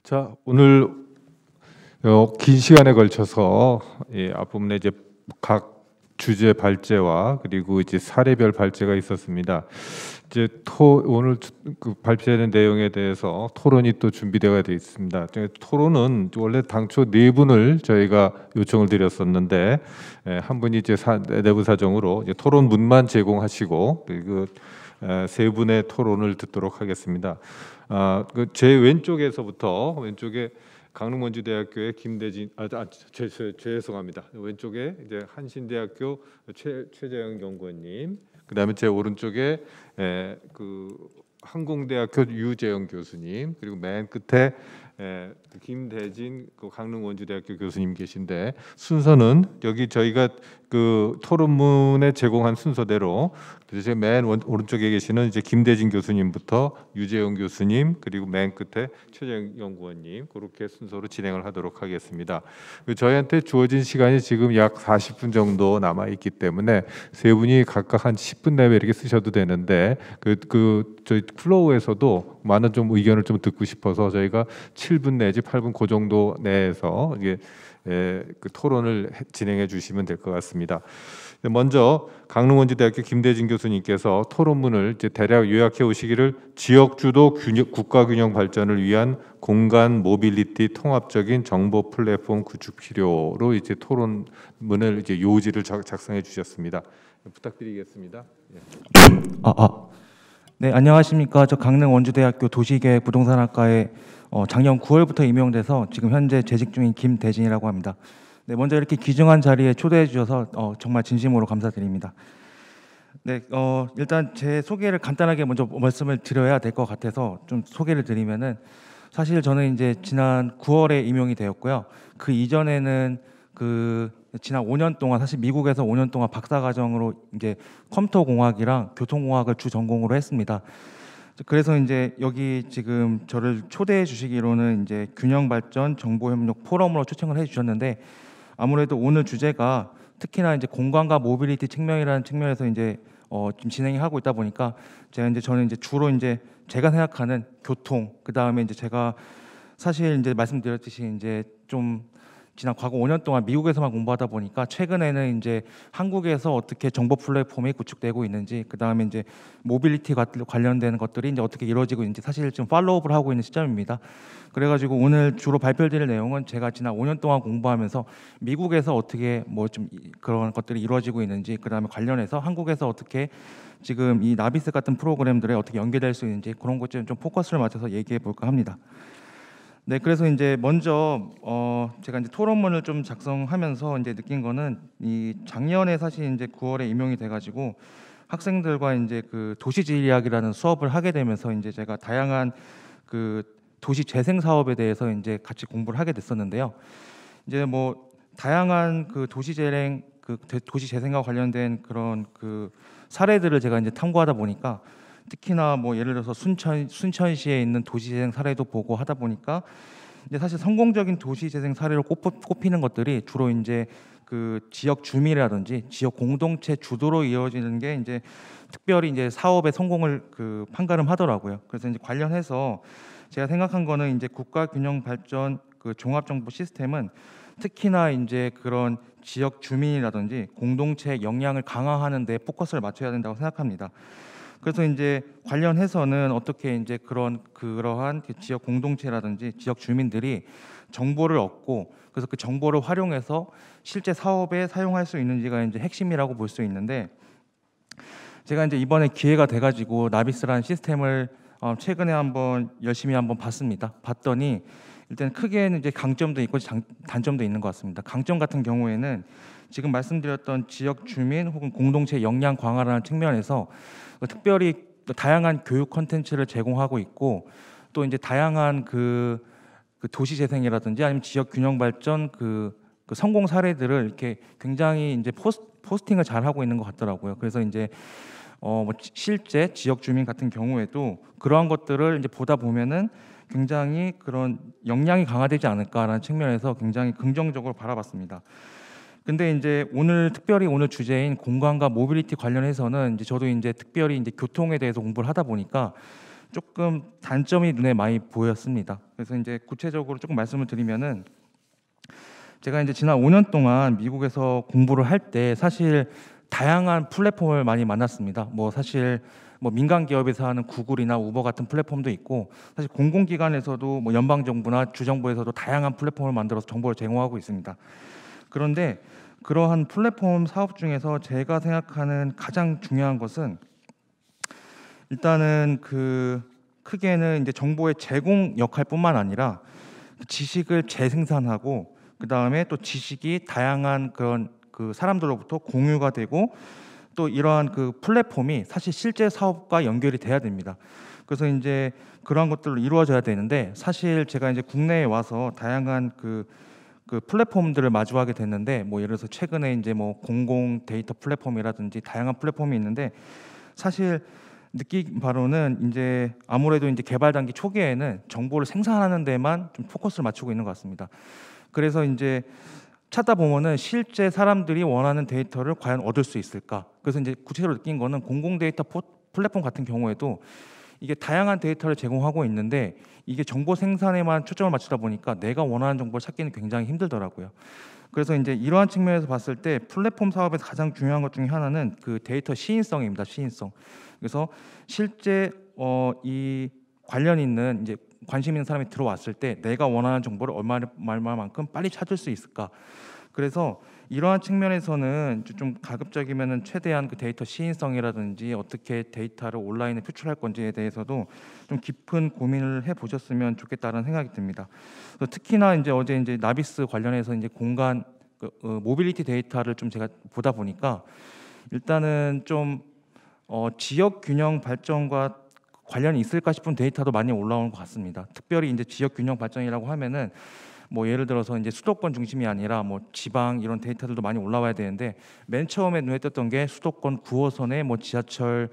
자, 오늘 긴 시간에 걸쳐서 앞부분에 이제 각 주제 발제와 그리고 이제 사례별 발제가 있었습니다. 이제 오늘 그 발표하는 내용에 대해서 토론이 또 준비되어 있습니다. 토론은 원래 당초 네 분을 저희가 요청을 드렸었는데 한 분이 이제 내부 사정으로 이제 토론문만 제공하시고 그리고 세 분의 토론을 듣도록 하겠습니다. 제 왼쪽에서부터 왼쪽에 강릉원주대학교의 김대진 죄송합니다. 왼쪽에 이제 한신대학교 최재영 연구원님, 그다음에 제 오른쪽에 그 항공대학교 유재영 교수님, 그리고 맨 끝에 김대진 그 강릉원주대학교 교수님 계신데, 순서는 여기 저희가 그 토론문에 제공한 순서대로 제가 맨 오른쪽에 계시는 이제 김대진 교수님부터 유재영 교수님, 그리고 맨 끝에 최재영 연구원님, 그렇게 순서로 진행을 하도록 하겠습니다. 저희한테 주어진 시간이 지금 약 40분 정도 남아 있기 때문에 세 분이 각각 한 10분 내외 이렇게 쓰셔도 되는데 저희 플로우에서도 많은 좀 의견을 좀 듣고 싶어서 저희가 7분 내지 8분 그 정도 내에서 이게 그 토론을 진행해 주시면 될 것 같습니다. 먼저 강릉원주대학교 김대진 교수님께서 토론문을 이제 대략 요약해 오시기를 지역주도 국가균형 발전을 위한 공간 모빌리티 통합적인 정보 플랫폼 구축 필요로 이제 토론문을 이제 요지를 작성해 주셨습니다. 부탁드리겠습니다. 네, 안녕하십니까. 저 강릉원주대학교 도시계획 부동산학과에 작년 9월부터 임용돼서 지금 현재 재직 중인 김대진이라고 합니다. 네, 먼저 이렇게 귀중한 자리에 초대해 주셔서 정말 진심으로 감사드립니다. 네, 일단 제 소개를 간단하게 먼저 말씀을 드려야 될 것 같아서 좀 소개를 드리면은, 사실 저는 이제 지난 9월에 임용이 되었고요. 그 이전에는 지난 5년 동안 사실 미국에서 5년 동안 박사과정으로 이제 컴퓨터공학이랑 교통공학을 주 전공으로 했습니다. 그래서 이제 여기 지금 저를 초대해 주시기로는 이제 균형발전 정보협력 포럼으로 초청을 해 주셨는데, 아무래도 오늘 주제가 특히나 이제 공간과 모빌리티 측면이라는 측면에서 이제 좀 진행이 하고 있다 보니까 저는 이제 주로 이제 제가 생각하는 교통, 그 다음에 이제 제가 사실 이제 말씀드렸듯이 이제 좀 지난 과거 5년 동안 미국에서만 공부하다 보니까 최근에는 이제 한국에서 어떻게 정보 플랫폼이 구축되고 있는지, 그 다음에 이제 모빌리티 관련된 것들이 이제 어떻게 이루어지고 있는지 사실 좀 팔로우업을 하고 있는 시점입니다. 그래가지고 오늘 주로 발표드릴 내용은 제가 지난 5년 동안 공부하면서 미국에서 어떻게 뭐 좀 그런 것들이 이루어지고 있는지, 그 다음에 관련해서 한국에서 어떻게 지금 이 나비스 같은 프로그램들에 어떻게 연계될 수 있는지 그런 것 좀 포커스를 맞춰서 얘기해 볼까 합니다. 네, 그래서 이제 먼저 제가 이제 토론문을 좀 작성하면서 이제 느낀 거는, 이 작년에 사실 이제 9월에 임용이 돼가지고 학생들과 이제 그 도시지리학이라는 수업을 하게 되면서 이제 제가 다양한 그 도시 재생 사업에 대해서 이제 같이 공부를 하게 됐었는데요. 이제 뭐 다양한 그 도시 재생과 관련된 그런 그 사례들을 제가 이제 탐구하다 보니까, 특히나 뭐 예를 들어서 순천시에 있는 도시재생 사례도 보고 하다 보니까 이제 사실 성공적인 도시재생 사례로 꼽히는 것들이 주로 이제 그 지역 주민이라든지 지역 공동체 주도로 이루어지는 게 이제 특별히 이제 사업의 성공을 그 판가름하더라고요. 그래서 이제 관련해서 제가 생각한 거는, 이제 국가균형발전 그 종합정보 시스템은 특히나 이제 그런 지역 주민이라든지 공동체 역량을 강화하는 데 포커스를 맞춰야 된다고 생각합니다. 그래서 이제 관련해서는 어떻게 이제 그러한 지역 공동체라든지 지역 주민들이 정보를 얻고, 그래서 그 정보를 활용해서 실제 사업에 사용할 수 있는지가 이제 핵심이라고 볼 수 있는데, 제가 이제 이번에 기회가 돼가지고 나비스라는 시스템을 최근에 한번 열심히 한번 봤더니 일단 크게는 이제 강점도 있고 단점도 있는 것 같습니다. 강점 같은 경우에는 지금 말씀드렸던 지역 주민 혹은 공동체 역량 강화라는 측면에서 특별히 다양한 교육 콘텐츠를 제공하고 있고, 또 이제 다양한 그 도시 재생이라든지 아니면 지역 균형 발전 그 성공 사례들을 이렇게 굉장히 이제 포스팅을 잘 하고 있는 것 같더라고요. 그래서 이제 뭐 실제 지역 주민 같은 경우에도 그러한 것들을 이제 보다 보면은 굉장히 그런 역량이 강화되지 않을까라는 측면에서 굉장히 긍정적으로 바라봤습니다. 근데 이제 특별히 오늘 주제인 공간과 모빌리티 관련해서는 이제 저도 이제 특별히 이제 교통에 대해서 공부를 하다 보니까 조금 단점이 눈에 많이 보였습니다. 그래서 이제 구체적으로 조금 말씀을 드리면은 제가 이제 지난 5년 동안 미국에서 공부를 할 때 사실 다양한 플랫폼을 많이 만났습니다. 뭐 사실 뭐 민간 기업에서 하는 구글이나 우버 같은 플랫폼도 있고 사실 공공기관에서도 뭐 연방 정부나 주정부에서도 다양한 플랫폼을 만들어서 정보를 제공하고 있습니다. 그런데 그러한 플랫폼 사업 중에서 제가 생각하는 가장 중요한 것은 일단은 그 크게는 이제 정보의 제공 역할뿐만 아니라 지식을 재생산하고 그 다음에 또 지식이 다양한 그런 그 사람들로부터 공유가 되고 또 이러한 그 플랫폼이 사실 실제 사업과 연결이 돼야 됩니다. 그래서 이제 그러한 것들로 이루어져야 되는데 사실 제가 이제 국내에 와서 다양한 그 플랫폼들을 마주하게 됐는데 뭐 예를 들어서 최근에 이제 뭐 공공 데이터 플랫폼이라든지 다양한 플랫폼이 있는데 사실 느낀 바로는 이제 아무래도 이제 개발 단계 초기에는 정보를 생산하는 데만 좀 포커스를 맞추고 있는 것 같습니다. 그래서 이제 찾다 보면은 실제 사람들이 원하는 데이터를 과연 얻을 수 있을까? 그래서 이제 구체적으로 느낀 거는 공공 데이터 플랫폼 같은 경우에도 이게 다양한 데이터를 제공하고 있는데 이게 정보 생산에만 초점을 맞추다 보니까 내가 원하는 정보를 찾기는 굉장히 힘들더라고요. 그래서 이제 이러한 측면에서 봤을 때 플랫폼 사업에서 가장 중요한 것 중에 하나는 그 데이터 시인성입니다. 시인성. 그래서 실제 이 관련 있는 이제 관심 있는 사람이 들어왔을 때 내가 원하는 정보를 얼마만큼 빨리 찾을 수 있을까? 그래서 이러한 측면에서는 좀 가급적이면은 최대한 그 데이터 시인성이라든지 어떻게 데이터를 온라인에 표출할 건지에 대해서도 좀 깊은 고민을 해 보셨으면 좋겠다는 생각이 듭니다. 그래서 특히나 이제 어제 이제 나비스 관련해서 이제 공간 모빌리티 데이터를 좀 제가 보다 보니까 일단은 좀 지역 균형 발전과 관련이 있을까 싶은 데이터도 많이 올라오는 것 같습니다. 특별히 이제 지역 균형 발전이라고 하면은 뭐 예를 들어서 이제 수도권 중심이 아니라 뭐 지방 이런 데이터들도 많이 올라와야 되는데 맨 처음에 눈에 띄었던 게 수도권 9호선의 뭐 지하철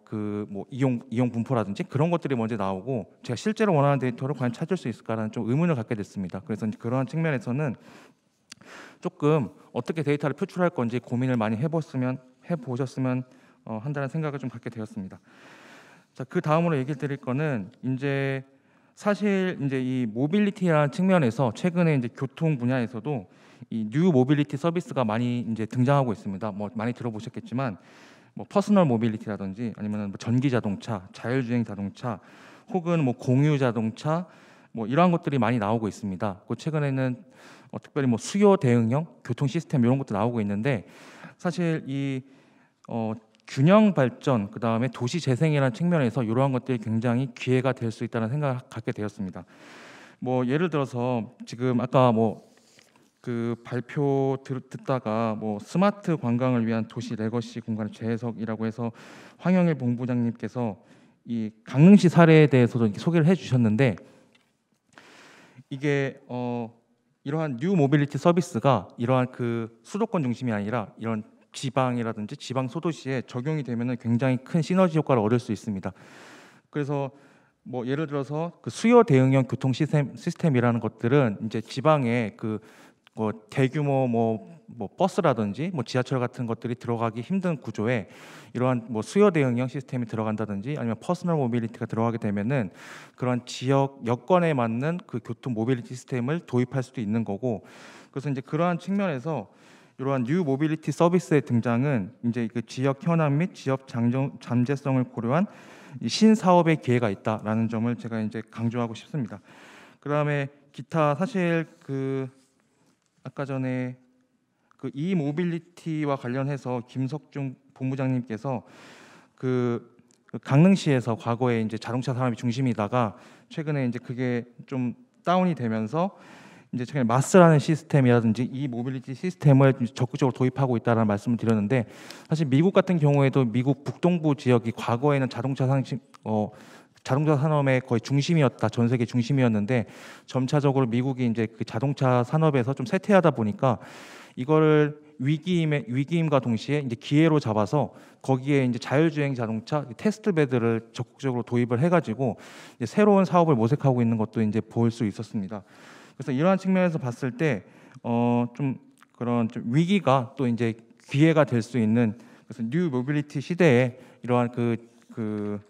그 뭐 이용 분포라든지 그런 것들이 먼저 나오고 제가 실제로 원하는 데이터를 과연 찾을 수 있을까라는 좀 의문을 갖게 됐습니다. 그래서 이제 그러한 측면에서는 조금 어떻게 데이터를 표출할 건지 고민을 많이 해보셨으면 한다는 생각을 좀 갖게 되었습니다. 자, 그 다음으로 얘기 드릴 거는 이제 사실 이제 이 모빌리티라는 측면에서 최근에 이제 교통 분야에서도 이 뉴 모빌리티 서비스가 많이 이제 등장하고 있습니다. 뭐 많이 들어보셨겠지만 뭐 퍼스널 모빌리티라든지 아니면 뭐 전기 자동차, 자율주행 자동차, 혹은 뭐 공유 자동차 뭐 이러한 것들이 많이 나오고 있습니다. 그 최근에는 특별히 뭐 수요 대응형 교통 시스템 이런 것도 나오고 있는데 사실 이 균형 발전 그 다음에 도시 재생이라는 측면에서 이러한 것들이 굉장히 기회가 될 수 있다는 생각을 갖게 되었습니다. 뭐 예를 들어서 지금 아까 뭐 그 발표 듣다가 뭐 스마트 관광을 위한 도시 레거시 공간 재해석이라고 해서 황영일 본부장님께서 이 강릉시 사례에 대해서도 이렇게 소개를 해주셨는데 이게 이러한 뉴 모빌리티 서비스가 이러한 그 수도권 중심이 아니라 이런 지방이라든지 지방 소도시에 적용이 되면은 굉장히 큰 시너지 효과를 얻을 수 있습니다. 그래서 뭐 예를 들어서 그 수요 대응형 교통 시스템이라는 것들은 이제 지방에 그 대규모 뭐 버스라든지 뭐 지하철 같은 것들이 들어가기 힘든 구조에 이러한 뭐 수요 대응형 시스템이 들어간다든지 아니면 퍼스널 모빌리티가 들어가게 되면은 그런 지역 여건에 맞는 그 교통 모빌리티 시스템을 도입할 수도 있는 거고 그래서 이제 그러한 측면에서 이러한 뉴 모빌리티 서비스의 등장은 이제 그 지역 현안 및 지역 잠재성을 고려한 신사업의 기회가 있다라는 점을 제가 이제 강조하고 싶습니다. 그다음에 기타 사실 그 아까 전에 그 이 모빌리티와 관련해서 김석중 본부장님께서 그 강릉시에서 과거에 이제 자동차 산업이 중심이다가 최근에 이제 그게 좀 다운이 되면서 이제 최근에 마스라는 시스템이라든지 이 모빌리티 시스템을 적극적으로 도입하고 있다는 말씀을 드렸는데 사실 미국 같은 경우에도 미국 북동부 지역이 과거에는 자동차 산업의 거의 중심이었다, 전 세계 중심이었는데 점차적으로 미국이 이제 그 자동차 산업에서 좀 쇠퇴하다 보니까 이거를 위기임과 동시에 이제 기회로 잡아서 거기에 이제 자율주행 자동차 테스트베드를 적극적으로 도입을 해가지고 이제 새로운 사업을 모색하고 있는 것도 이제 볼 수 있었습니다. 그래서 이러한 측면에서 봤을 때 좀 그런 좀 위기가 또 이제 기회가 될 수 있는 그래서 뉴 모빌리티 시대에 이러한 그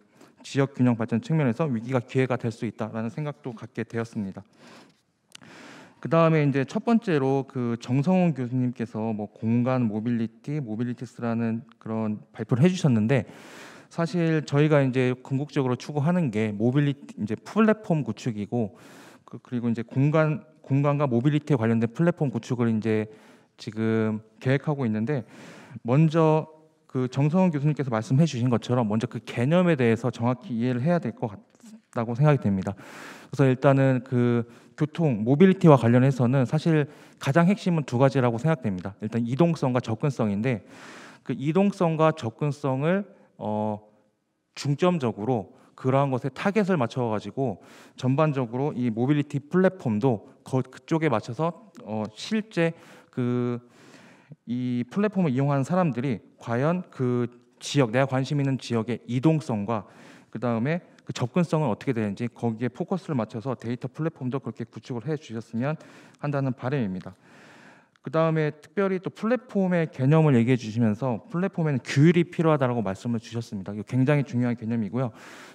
지역 균형 발전 측면에서 위기가 기회가 될 수 있다라는 생각도 갖게 되었습니다. 그 다음에 이제 첫 번째로 그 정성훈 교수님께서 뭐 공간 모빌리티스라는 그런 발표를 해주셨는데, 사실 저희가 이제 궁극적으로 추구하는 게 모빌리티 이제 플랫폼 구축이고, 그리고 이제 공간과 모빌리티에 관련된 플랫폼 구축을 이제 지금 계획하고 있는데, 먼저 그 정성훈 교수님께서 말씀해 주신 것처럼 먼저 그 개념에 대해서 정확히 이해를 해야 될 것 같다고 생각이 됩니다. 그래서 일단은 그 교통 모빌리티와 관련해서는 사실 가장 핵심은 두 가지라고 생각됩니다. 일단 이동성과 접근성인데, 그 이동성과 접근성을 중점적으로 그러한 것에 타겟을 맞춰 가지고 전반적으로 이 모빌리티 플랫폼도 그쪽에 맞춰서 실제 이 플랫폼을 이용하는 사람들이 과연 그 지역, 내가 관심 있는 지역의 이동성과 그 다음에 그 접근성은 어떻게 되는지 거기에 포커스를 맞춰서 데이터 플랫폼도 그렇게 구축을 해 주셨으면 한다는 바람입니다. 그 다음에 특별히 또 플랫폼의 개념을 얘기해 주시면서 플랫폼에는 규율이 필요하다고 말씀을 주셨습니다. 이거 굉장히 중요한 개념이고요.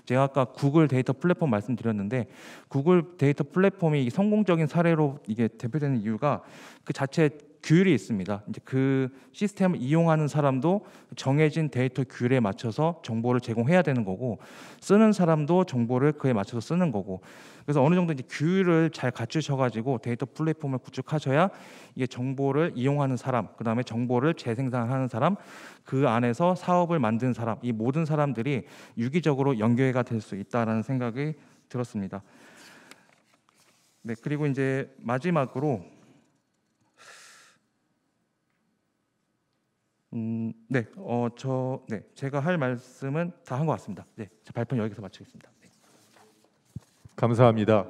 제가 아까 구글 데이터 플랫폼 말씀드렸는데, 구글 데이터 플랫폼이 성공적인 사례로 이게 대표되는 이유가 그 자체 규율이 있습니다. 이제 그 시스템을 이용하는 사람도 정해진 데이터 규율에 맞춰서 정보를 제공해야 되는 거고, 쓰는 사람도 정보를 그에 맞춰서 쓰는 거고, 그래서 어느 정도 이제 규율을 잘 갖추셔가지고 데이터 플랫폼을 구축하셔야 이게 정보를 이용하는 사람, 그 다음에 정보를 재생산하는 사람, 그 안에서 사업을 만드는 사람, 이 모든 사람들이 유기적으로 연계가 될 수 있다라는 생각이 들었습니다. 네, 그리고 이제 마지막으로 제가 할 말씀은 다 한 것 같습니다. 네, 제 발표는 여기서 마치겠습니다. 네. 감사합니다.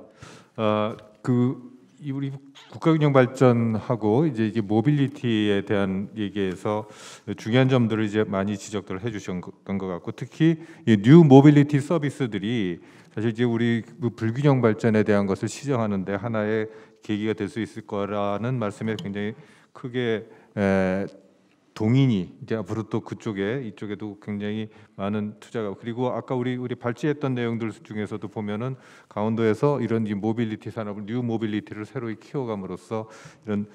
우리 국가균형 발전하고 이제 모빌리티에 대한 얘기에서 중요한 점들을 이제 많이 지적들을 해주셨던 것 같고, 특히 이 뉴 모빌리티 서비스들이 사실 이제 우리 불균형 발전에 대한 것을 시정하는데 하나의 계기가 될 수 있을 거라는 말씀에 굉장히 크게 동인이 이제 앞으로 또 이쪽에도 굉장히 많은 투자가, 그리고 아까 우리 발제했던 내용들 중에서도 보면은 강원도에서 이런 이 모빌리티 산업을 뉴 모빌리티를 새로이 키워감으로써 이런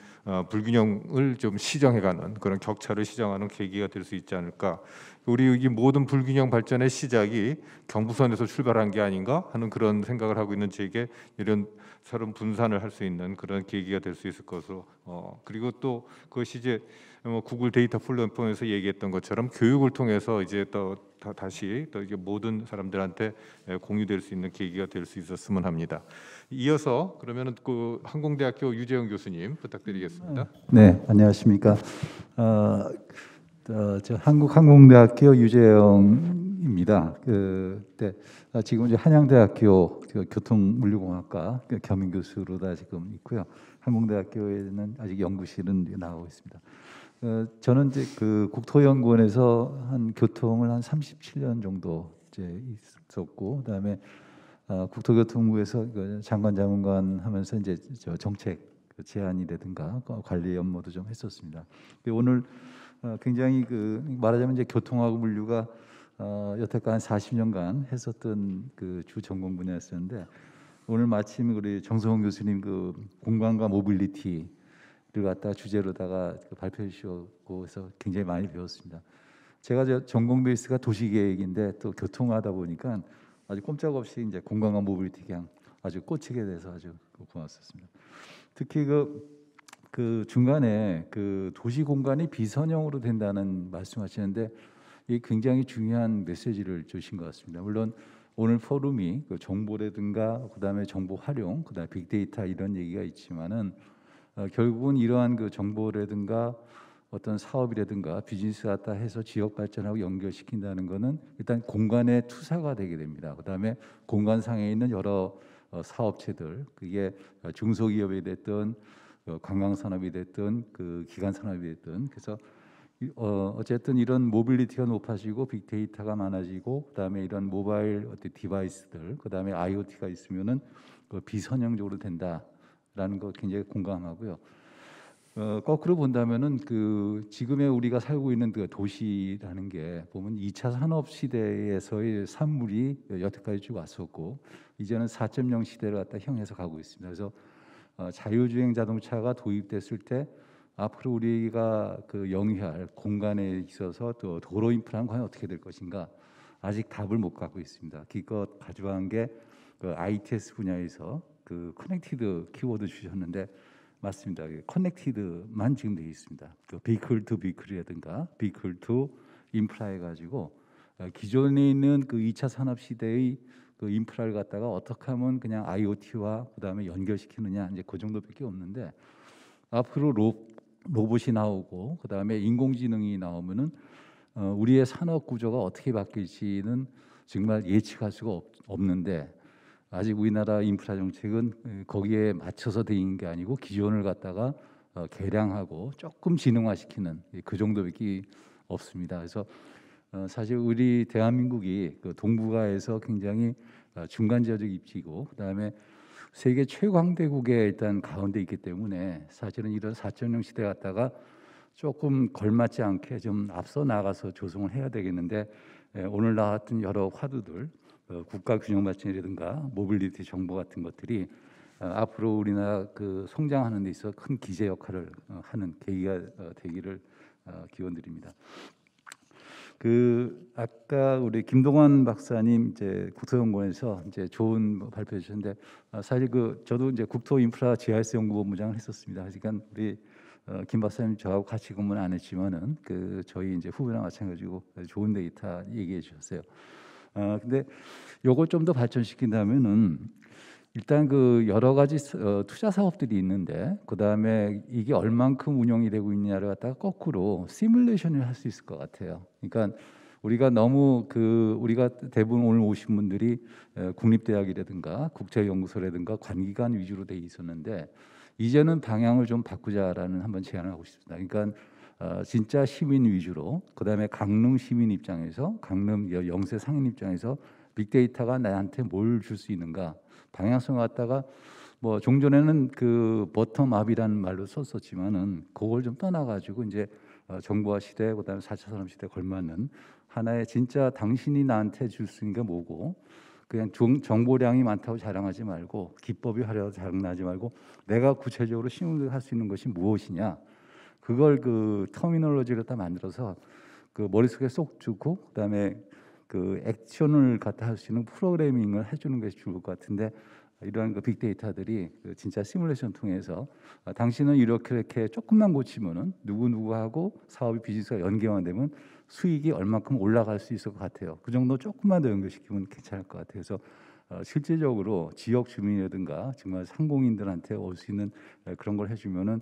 불균형을 좀 시정해가는 그런 격차를 시정하는 계기가 될 수 있지 않을까. 우리 이 모든 불균형 발전의 시작이 경부선에서 출발한 게 아닌가 하는 그런 생각을 하고 있는 제게 이런 새로운 분산을 할 수 있는 그런 계기가 될 수 있을 것으로, 그리고 또 그것이 이제 구글 데이터 플랫폼에서 얘기했던 것처럼 교육을 통해서 이제 다시 이게 모든 사람들한테 공유될 수 있는 계기가 될 수 있었으면 합니다. 이어서 그러면은 그 항공대학교 유재영 교수님 부탁드리겠습니다. 네, 안녕하십니까. 저 한국항공대학교 유재영입니다. 지금 이제 한양대학교 교통물류공학과 겸임 교수로 다 지금 있고요. 항공대학교에는 아직 연구실은 나오고 있습니다. 저는 이제 그 국토연구원에서 교통을 한 37년 정도 이제 있었고, 그다음에 국토교통부에서 장관자문관 하면서 이제 정책 제안이라든가 관리 업무도 좀 했었습니다. 오늘 굉장히 말하자면 이제 교통하고 물류가 여태까지 한 40년간 했었던 그 주 전공 분야였었는데, 오늘 마침 우리 정성훈 교수님 공간과 모빌리티를 갖다가 주제로다가 발표해 주셨고 해서 굉장히 많이 배웠습니다. 제가 전공 베이스가 도시계획인데 또 교통하다 보니까 아주 꼼짝없이 이제 공간과 모빌리티 그냥 아주 꽂히게 돼서 아주 고맙습니다. 특히 그 중간에 그 도시 공간이 비선형으로 된다는 말씀하시는데, 이 굉장히 중요한 메시지를 주신 것 같습니다. 물론 오늘 포럼이 정보라든가 그다음에 정보 활용, 그다음에 빅데이터 이런 얘기가 있지만은 결국은 이러한 그 정보라든가 어떤 사업이라든가 비즈니스 갖다 해서 지역 발전하고 연결시킨다는 것은 일단 공간의 투사가 되게 됩니다. 그다음에 공간상에 있는 여러 사업체들, 그게 중소기업이 됐든 관광산업이 됐든 그 기관산업이 됐든, 그래서 어쨌든 이런 모빌리티가 높아지고 빅데이터가 많아지고 그다음에 이런 모바일 디바이스들, 그다음에 IoT가 있으면은 비선형적으로 된다라는 거 굉장히 공감하고요. 거꾸로 본다면은 그 지금의 우리가 살고 있는 그 도시라는 게 보면 2차 산업 시대에서의 산물이 여태까지 쭉 왔었고 이제는 4.0 시대를 갖다 향해서 가고 있습니다. 그래서 자율주행 자동차가 도입됐을 때 앞으로 우리가 그 영위할 공간에 있어서 또 도로 인프라는 과연 어떻게 될 것인가 아직 답을 못 갖고 있습니다. 기껏 가져간 게 그 ITS 분야에서 그 커넥티드 키워드 주셨는데 맞습니다. 커넥티드만 지금 되어 있습니다. 그 비클 투 비클이라든가 비클 투 인프라 해가지고 기존에 있는 그 2차 산업 시대의 그 인프라를 갖다가 어떻게 하면 그냥 IoT와 그다음에 연결시키느냐 이제 그 정도밖에 없는데 앞으로 로봇이 나오고 그다음에 인공지능이 나오면은 우리의 산업 구조가 어떻게 바뀔지는 정말 예측할 수가 없는데 아직 우리나라 인프라 정책은 거기에 맞춰서 돼 있는 게 아니고 기존을 갖다가 개량하고 조금 진흥화시키는 그 정도밖에 없습니다. 그래서 사실 우리 대한민국이 그 동북아에서 굉장히 중간 지역적 입지고 그다음에 세계 최강대국의 일단 가운데 있기 때문에 사실은 이런 4.0 시대 갖다가 조금 걸맞지 않게 좀 앞서 나가서 조성을 해야 되겠는데 오늘 나왔던 여러 화두들 국가 균형 발전이라든가 모빌리티 정보 같은 것들이 앞으로 우리나라 그 성장하는 데 있어 큰 기제 역할을 하는 계기가 되기를 기원드립니다. 그 아까 우리 김동완 박사님 이제 국토연구원에서 이제 좋은 발표해 주셨는데 사실 그 저도 이제 국토인프라 GIS 연구본부장을 했었습니다. 그러니까 우리 김 박사님 저하고 같이 근무는 안 했지만은 그 저희 이제 후배랑 마찬가지고 좋은 데이터 얘기해 주셨어요. 근데 요걸 좀 더 발전시킨다면은 일단 그 여러 가지 투자 사업들이 있는데 그 다음에 이게 얼만큼 운영이 되고 있느냐를 갖다가 거꾸로 시뮬레이션을 할 수 있을 것 같아요. 그러니까 우리가 너무 그 우리가 대부분 오늘 오신 분들이 국립대학이라든가 국제연구소라든가 관기관 위주로 돼 있었는데 이제는 방향을 좀 바꾸자라는 한번 제안을 하고 싶습니다. 그러니까 진짜 시민 위주로 그다음에 강릉 시민 입장에서 강릉 영세 상인 입장에서 빅데이터가 나한테 뭘 줄 수 있는가 방향성을 갖다가 뭐 종전에는 그 버텀업이라는 말로 썼었지만은 그걸 좀 떠나가지고 이제 정보화 시대 그다음에 4차 산업 시대에 걸맞는 하나의 진짜 당신이 나한테 줄 수 있는 게 뭐고 그냥 정보량이 많다고 자랑하지 말고 기법이 화려하다고 자랑하지 말고 내가 구체적으로 시행할 수 있는 것이 무엇이냐 그걸 그 터미널로지를 다 만들어서 그 머릿속에 쏙 주고 그다음에 그 액션을 갖다 할 수 있는 프로그래밍을 해주는 것이 좋을 것 같은데 이러한 그 빅데이터들이 그 진짜 시뮬레이션 통해서 당신은 이렇게 조금만 고치면은 누구하고 사업이 비즈니스가 연계화되면 수익이 얼마큼 올라갈 수 있을 것 같아요. 그 정도 조금만 더 연결시키면 괜찮을 것 같아요. 그래서 실제적으로 지역 주민이라든가 정말 상공인들한테 올 수 있는 그런 걸 해주면은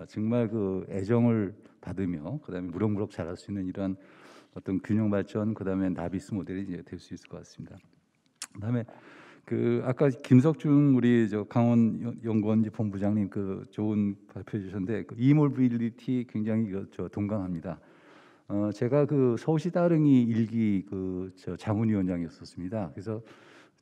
정말 그 애정을 받으며 그다음에 무럭무럭 자랄 수 있는 이러한 어떤 균형 발전 그다음에 나비스 모델이 이제 될 수 있을 것 같습니다. 그다음에 그 아까 김석중 우리 저 강원 연구원 본부장님 그 좋은 발표해 주셨는데 그 이모빌리티 굉장히 저 동감합니다. 제가 그 서울시 따릉이 일기 그 저 자문위원장이었었습니다. 그래서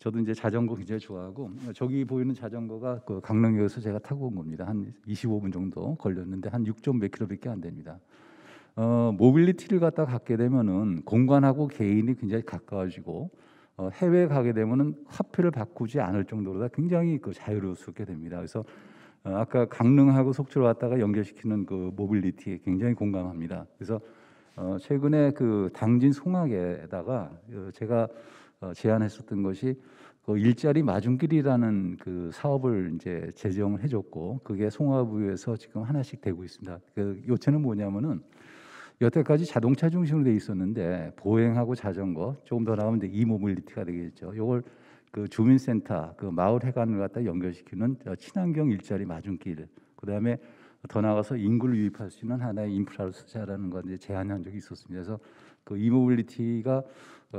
저도 이제 자전거 굉장히 좋아하고 저기 보이는 자전거가 그 강릉역에서 제가 타고 온 겁니다. 한 25분 정도 걸렸는데 한 6점 몇 킬로밖에 안 됩니다. 모빌리티를 갖다 갖게 되면은 공간하고 개인이 굉장히 가까워지고 해외에 가게 되면은 화폐를 바꾸지 않을 정도로 다 굉장히 그 자유롭게 됩니다. 그래서 아까 강릉하고 속초를 갖다가 연결시키는 그 모빌리티에 굉장히 공감합니다. 그래서 최근에 그 당진 송악에다가 제가 제안했었던 것이 그 일자리 마중길이라는 그 사업을 이제 제정을 해줬고 그게 송화부에서 지금 하나씩 되고 있습니다. 그 요체는 뭐냐면은 여태까지 자동차 중심으로 돼 있었는데 보행하고 자전거 조금 더 나오면 이모빌리티가 되겠죠. 이걸 그 주민센터 그 마을 해관을 갖다 연결시키는 친환경 일자리 마중길 그다음에 더 나가서 인구를 유입할 수 있는 하나의 인프라를 쓰자라는 건 이제 제안한 적이 있었습니다. 그래서 그 이모빌리티가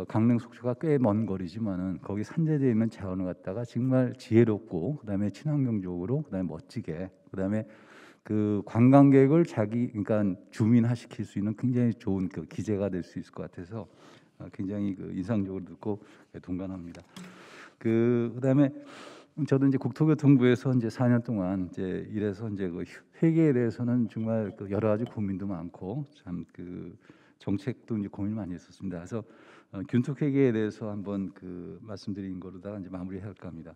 강릉 속초가 꽤 먼 거리지만은 거기 산재되어 있는 자원을 갖다가 정말 지혜롭고 그다음에 친환경적으로 그다음에 멋지게 그다음에 그 관광객을 그러니까 주민화 시킬 수 있는 굉장히 좋은 그 기재가 될 수 있을 것 같아서 굉장히 그 인상적으로 듣고 동감합니다. 그다음에 저도 이제 국토교통부에서 이제 4년 동안 이제 일해서 이제 그 회계에 대해서는 정말 그 여러 가지 고민도 많고 참 그 정책도 이제 고민을 많이 했었습니다. 그래서 균특 회계에 대해서 한번 그 말씀드린 거로다가 이제 마무리할까 합니다.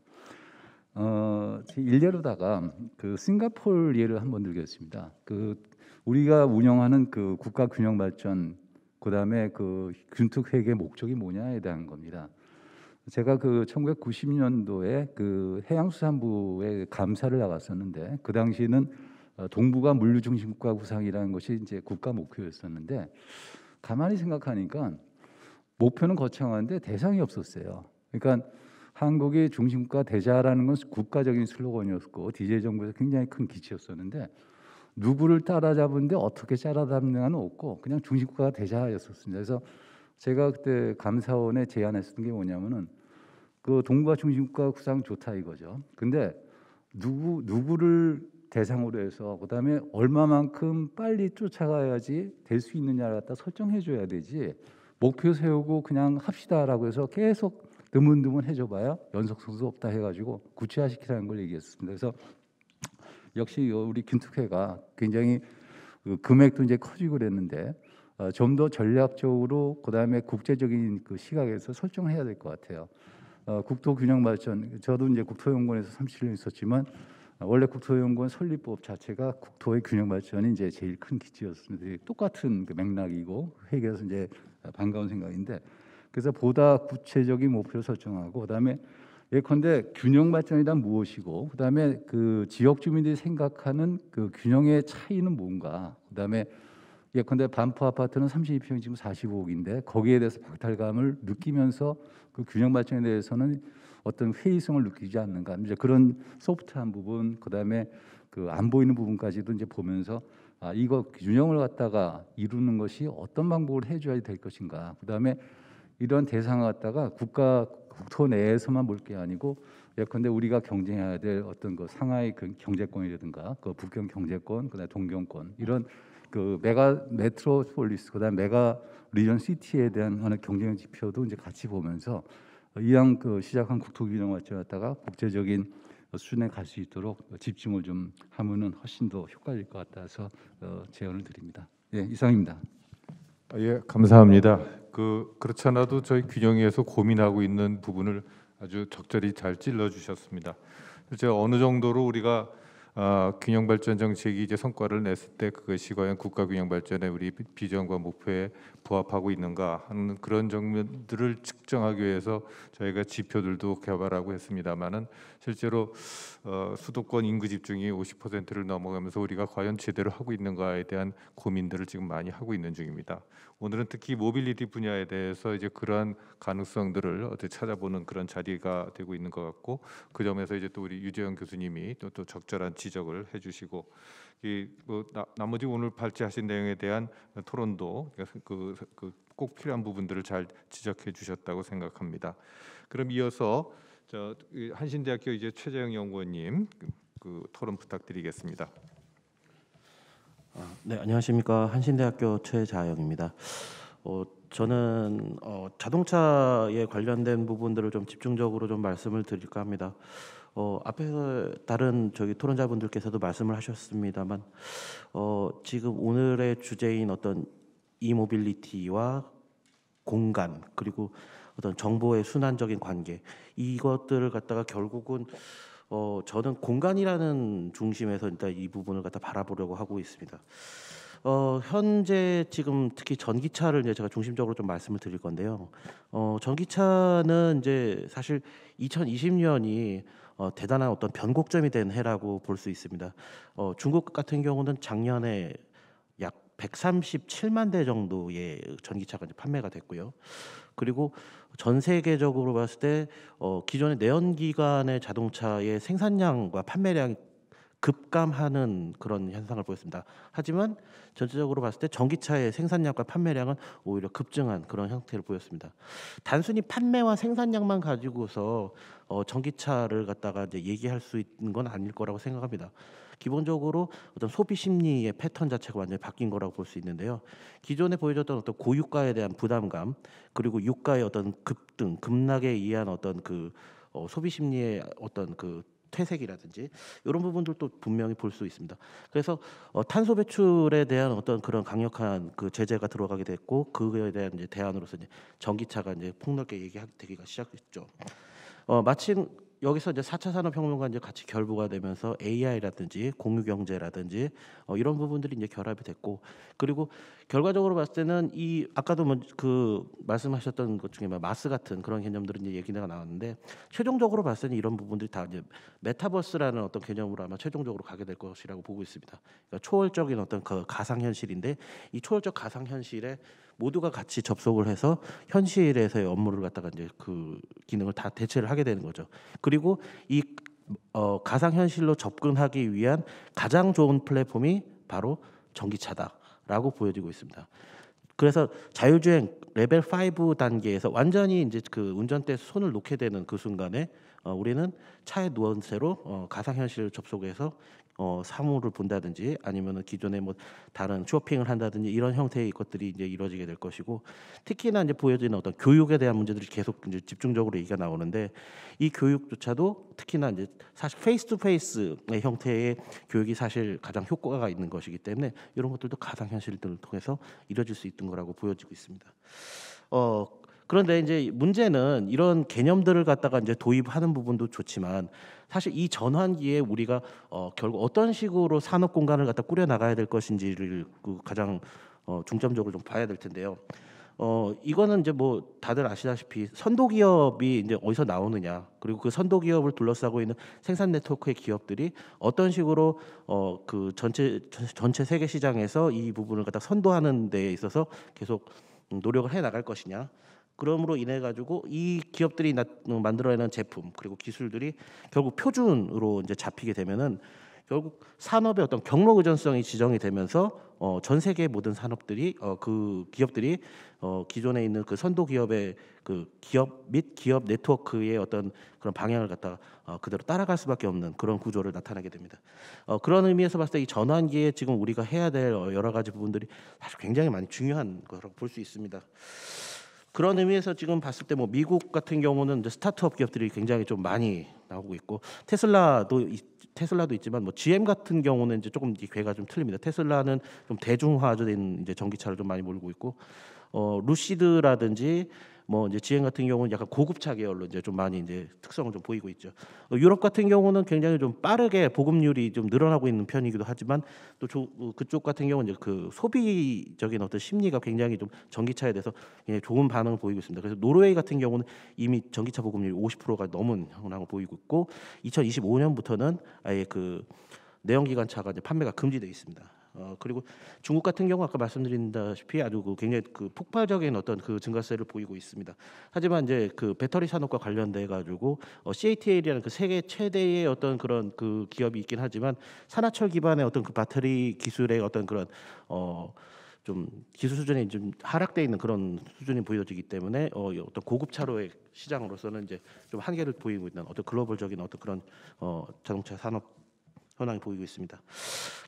제 일례로다가 그 싱가포르 예를 한번 들겠습니다. 그 우리가 운영하는 그 국가 균형 발전 그다음에 그 균특 회계 목적이 뭐냐에 대한 겁니다. 제가 그 1990년도에 그 해양수산부에 감사를 나갔었는데 그 당시에는 동북아 물류중심국가 구상이라는 것이 이제 국가 목표였었는데 가만히 생각하니까 목표는 거창한데 대상이 없었어요. 그러니까 한국이 중심국가 되자라는 건 국가적인 슬로건이었고 DJ 정부에서 굉장히 큰 기치였었는데 누구를 따라잡은데 어떻게 따라잡느냐는 없고 그냥 중심국가가 되자였었습니다. 그래서 제가 그때 감사원에 제안했던 게 뭐냐면은 그 동북아 중심국가 구상 좋다 이거죠. 근데 누구를 대상으로 해서 그다음에 얼마만큼 빨리 쫓아가야지 될 수 있느냐를 갖다 설정해 줘야 되지. 목표 세우고 그냥 합시다라고 해서 계속 드문드문 해줘봐야 연속성도 없다 해가지고 구체화시키라는 걸 얘기했습니다. 그래서 역시 우리 균특회가 굉장히 그 금액도 이제 커지고 그랬는데 좀 더 전략적으로 그다음에 국제적인 그 시각에서 설정을 해야 될 것 같아요. 국토균형발전 저도 이제 국토연구원에서 37년 있었지만 원래 국토연구원 설립법 자체가 국토의 균형발전이 이제 제일 큰 기치였습니다. 똑같은 그 맥락이고 회계에서 이제 반가운 생각인데 그래서 보다 구체적인 목표를 설정하고 그다음에 예컨대 균형발전이란 무엇이고 그다음에 그 지역 주민들이 생각하는 그 균형의 차이는 뭔가 그다음에 예컨대 반포 아파트는 32평이 지금 45억인데 거기에 대해서 박탈감을 느끼면서 그 균형 발전에 대해서는 어떤 회의성을 느끼지 않는가 이제 그런 소프트한 부분 그다음에 그 안 보이는 부분까지도 이제 보면서 이거 균형을 갖다가 이루는 것이 어떤 방법을 해줘야 될 것인가 그다음에 이런 대상을 갖다가 국토 내에서만 볼 게 아니고 예컨대 우리가 경쟁해야 될 어떤 그 상하이 그 경제권이라든가 그 북경 경제권 그다음에 동경권 이런 그 메가 메트로폴리스 그다음 메가 리전 시티에 대한 하는 경쟁 지표도 이제 같이 보면서 이왕 그 시작한 국토균형 발전을 갖다가 국제적인 수준에 갈 수 있도록 집중을 좀 하면은 훨씬 더 효과일 것 같아서 제언을 드립니다. 예, 이상입니다. 예, 감사합니다. 그렇지 않아도 저희 균형위에서 고민하고 있는 부분을 아주 적절히 잘 찔러 주셨습니다. 제가 어느 정도로 우리가 균형 발전 정책이 이제 성과를 냈을 때 그것이 과연 국가 균형 발전의 우리 비전과 목표에 부합하고 있는가 하는 그런 점들을 측정하기 위해서 저희가 지표들도 개발하고 했습니다만은 실제로 수도권 인구 집중이 50%를 넘어가면서 우리가 과연 제대로 하고 있는가에 대한 고민들을 지금 많이 하고 있는 중입니다. 오늘은 특히 모빌리티 분야에 대해서 이제 그러한 가능성들을 어떻게 찾아보는 그런 자리가 되고 있는 것 같고 그 점에서 이제 또 우리 유재영 교수님이 또 적절한 지적을 해주시고 나머지 오늘 발제하신 내용에 대한 토론도 꼭 필요한 부분들을 잘 지적해 주셨다고 생각합니다. 그럼 이어서 한신대학교 이제 최재형 연구원님 그 토론 부탁드리겠습니다. 네, 안녕하십니까. 한신대학교 최자영입니다. 저는 자동차에 관련된 부분들을 좀 집중적으로 좀 말씀을 드릴까 합니다. 앞에서 다른 저기 토론자분들께서도 말씀을 하셨습니다만 지금 오늘의 주제인 어떤 이모빌리티와 공간 그리고 어떤 정보의 순환적인 관계 이것들을 갖다가 결국은 저는 공간이라는 중심에서 일단 이 부분을 갖다 바라보려고 하고 있습니다. 현재 지금 특히 전기차를 이제 제가 중심적으로 좀 말씀을 드릴 건데요. 전기차는 이제 사실 2020년이 대단한 어떤 변곡점이 된 해라고 볼 수 있습니다. 중국 같은 경우는 작년에 약 137만 대 정도의 전기차가 이제 판매가 됐고요. 그리고 전 세계적으로 봤을 때 기존의 내연기관의 자동차의 생산량과 판매량이 급감하는 그런 현상을 보였습니다. 하지만 전체적으로 봤을 때 전기차의 생산량과 판매량은 오히려 급증한 그런 형태를 보였습니다. 단순히 판매와 생산량만 가지고서 전기차를 갖다가 이제 얘기할 수 있는 건 아닐 거라고 생각합니다. 기본적으로 어떤 소비 심리의 패턴 자체가 완전히 바뀐 거라고 볼 수 있는데요. 기존에 보여줬던 어떤 고유가에 대한 부담감 그리고 유가의 어떤 급등, 급락에 의한 어떤 그 소비 심리의 어떤 그 퇴색이라든지 이런 부분들도 분명히 볼 수 있습니다. 그래서 탄소 배출에 대한 어떤 그런 강력한 그 제재가 들어가게 됐고 그거에 대한 이제 대안으로서 이제 전기차가 이제 폭넓게 얘기되기가 시작했죠. 마침 여기서 이제 4차 산업혁명과 이제 같이 결부가 되면서 AI라든지 공유경제라든지 이런 부분들이 이제 결합이 됐고 그리고 결과적으로 봤을 때는 이 아까도 그 말씀하셨던 것 중에 마스 같은 그런 개념들은 이제 얘기가 나왔는데 최종적으로 봤을 때는 이런 부분들이 다 이제 메타버스라는 어떤 개념으로 아마 최종적으로 가게 될 것이라고 보고 있습니다. 그러니까 초월적인 어떤 그 가상현실인데 이 초월적 가상현실에 모두가 같이 접속을 해서 현실에서의 업무를 갖다가 이제 그 기능을 다 대체를 하게 되는 거죠. 그리고 이 가상현실로 접근하기 위한 가장 좋은 플랫폼이 바로 전기차다라고 보여지고 있습니다. 그래서 자율주행 레벨 5 단계에서 완전히 이제 그 운전대에 손을 놓게 되는 그 순간에 우리는 차에 누운 채로 가상현실 접속해서 사물을 본다든지 아니면은 기존에 뭐 다른 쇼핑을 한다든지 이런 형태의 것들이 이제 이루어지게 될 것이고 특히나 이제 보여지는 어떤 교육에 대한 문제들이 계속 이제 집중적으로 얘기가 나오는데 이 교육조차도 특히나 이제 사실 페이스 투 페이스의 형태의 교육이 사실 가장 효과가 있는 것이기 때문에 이런 것들도 가상현실들을 통해서 이루어질 수 있는 거라고 보여지고 있습니다. 그런데 이제 문제는 이런 개념들을 갖다가 이제 도입하는 부분도 좋지만 사실 이 전환기에 우리가 결국 어떤 식으로 산업 공간을 갖다 꾸려 나가야 될 것인지를 그 가장 중점적으로 좀 봐야 될 텐데요. 이거는 이제 뭐 다들 아시다시피 선도 기업이 이제 어디서 나오느냐 그리고 그 선도 기업을 둘러싸고 있는 생산 네트워크의 기업들이 어떤 식으로 그 전체 세계 시장에서 이 부분을 갖다 선도하는 데에 있어서 계속 노력을 해 나갈 것이냐. 그러므로 인해 가지고 이 기업들이 만들어내는 제품 그리고 기술들이 결국 표준으로 이제 잡히게 되면은 결국 산업의 어떤 경로 의존성이 지정이 되면서 전 세계의 모든 산업들이 그 기업들이 기존에 있는 그 선도 기업의 그 기업 및 기업 네트워크의 어떤 그런 방향을 갖다가 그대로 따라갈 수밖에 없는 그런 구조를 나타내게 됩니다. 그런 의미에서 봤을 때 이 전환기에 지금 우리가 해야 될 여러 가지 부분들이 사실 굉장히 많이 중요한 거라고 볼 수 있습니다. 그런 의미에서 지금 봤을 때 뭐 미국 같은 경우는 이제 스타트업 기업들이 굉장히 좀 많이 나오고 있고 테슬라도 있지만 뭐 GM 같은 경우는 이제 조금 이 궤가 좀 틀립니다. 테슬라는 좀 대중화된 이제 전기차를 좀 많이 몰고 있고 루시드라든지 뭐 이제 GM 같은 경우는 약간 고급차 계열로 이제 좀 많이 이제 특성을 좀 보이고 있죠. 유럽 같은 경우는 굉장히 좀 빠르게 보급률이 좀 늘어나고 있는 편이기도 하지만 또 그쪽 같은 경우는 이제 그 소비적인 어떤 심리가 굉장히 좀 전기차에 대해서 굉장히 좋은 반응을 보이고 있습니다. 그래서 노르웨이 같은 경우는 이미 전기차 보급률이 50%가 넘은 현황을 보이고 있고 2025년부터는 아예 그 내연기관차가 이제 판매가 금지되어 있습니다. 그리고 중국 같은 경우 아까 말씀드린다시피 아주 그 굉장히 그 폭발적인 어떤 그 증가세를 보이고 있습니다. 하지만 이제 그 배터리 산업과 관련돼 가지고 CATL이라는 그 세계 최대의 어떤 그런 그 기업이 있긴 하지만 산화철 기반의 어떤 그 배터리 기술의 어떤 그런 좀 기술 수준이 좀 하락돼 있는 그런 수준이 보여지기 때문에 어떤 고급 차로의 시장으로서는 이제 좀 한계를 보이고 있는 어떤 글로벌적인 어떤 그런 자동차 산업 현황이 보이고 있습니다.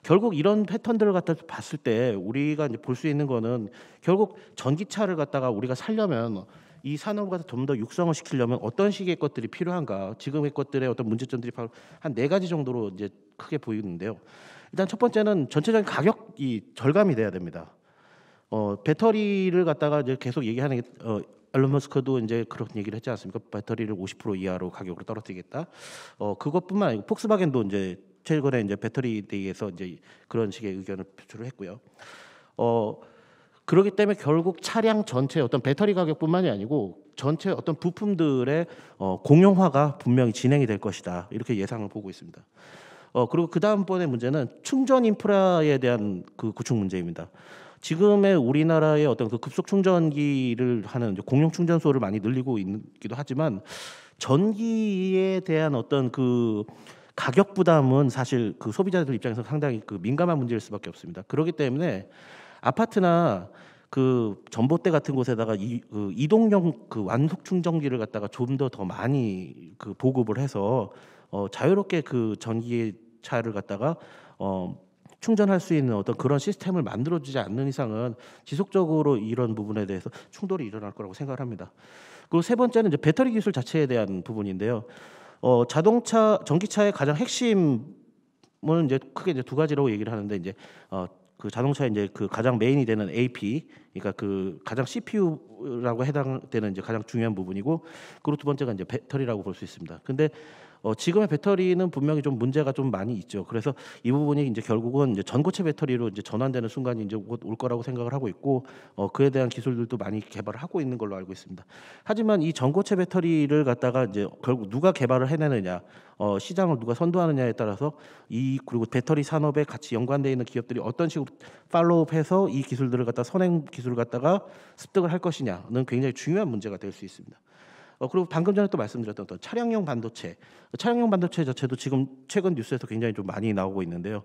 결국 이런 패턴들을 갖다 봤을 때 우리가 이제 볼 수 있는 거는 결국 전기차를 갖다가 우리가 살려면 이 산업을 갖다 좀 더 육성을 시키려면 어떤 식의 것들이 필요한가? 지금의 것들의 어떤 문제점들이 바로 한 4가지 정도로 이제 크게 보이는데요. 일단 첫 번째는 전체적인 가격이 절감이 돼야 됩니다. 배터리를 갖다가 이제 계속 얘기하는 게 일론 머스크도 이제 그런 얘기를 했지 않습니까? 배터리를 50% 이하로 가격으로 떨어뜨리겠다. 그것뿐만 아니고 폭스바겐도 이제 최근에 이제 배터리에 대해서 이제 그런 식의 의견을 표출을 했고요. 그렇기 때문에 결국 차량 전체 어떤 배터리 가격뿐만이 아니고 전체 어떤 부품들의 공용화가 분명히 진행이 될 것이다. 이렇게 예상을 보고 있습니다. 그리고 그 다음번의 문제는 충전 인프라에 대한 그 구축 문제입니다. 지금의 우리나라의 어떤 그 급속 충전기를 하는 공용 충전소를 많이 늘리고 있기도 하지만 전기에 대한 어떤 그 가격 부담은 사실 그 소비자들 입장에서 상당히 그 민감한 문제일 수밖에 없습니다. 그렇기 때문에 아파트나 그 전봇대 같은 곳에다가 이동형 그 완속 충전기를 갖다가 좀 더 많이 그 보급을 해서 자유롭게 그 전기차를 갖다가 충전할 수 있는 어떤 그런 시스템을 만들어주지 않는 이상은 지속적으로 이런 부분에 대해서 충돌이 일어날 거라고 생각을 합니다. 그리고 세 번째는 이제 배터리 기술 자체에 대한 부분인데요. 자동차, 전기차의 가장 핵심은 이제 크게 이제 두 가지라고 얘기를 하는데 이제 그 자동차의 이제 그 가장 메인이 되는 AP, 그러니까 그 가장 CPU라고 해당되는 이제 가장 중요한 부분이고, 그리고 두 번째가 이제 배터리라고 볼 수 있습니다. 근데 지금의 배터리는 분명히 좀 문제가 좀 많이 있죠. 그래서 이 부분이 이제 결국은 이제 전고체 배터리로 이제 전환되는 순간이 이제 곧 올 거라고 생각을 하고 있고, 그에 대한 기술들도 많이 개발을 하고 있는 걸로 알고 있습니다. 하지만 이 전고체 배터리를 갖다가 이제 결국 누가 개발을 해내느냐, 시장을 누가 선도하느냐에 따라서 그리고 배터리 산업에 같이 연관되어 있는 기업들이 어떤 식으로 팔로우해서 이 기술들을 갖다 선행 기술을 갖다가 습득을 할 것이냐는 굉장히 중요한 문제가 될 수 있습니다. 그리고 방금 전에 또 말씀드렸던 어떤 차량용 반도체 자체도 지금 최근 뉴스에서 굉장히 좀 많이 나오고 있는데요.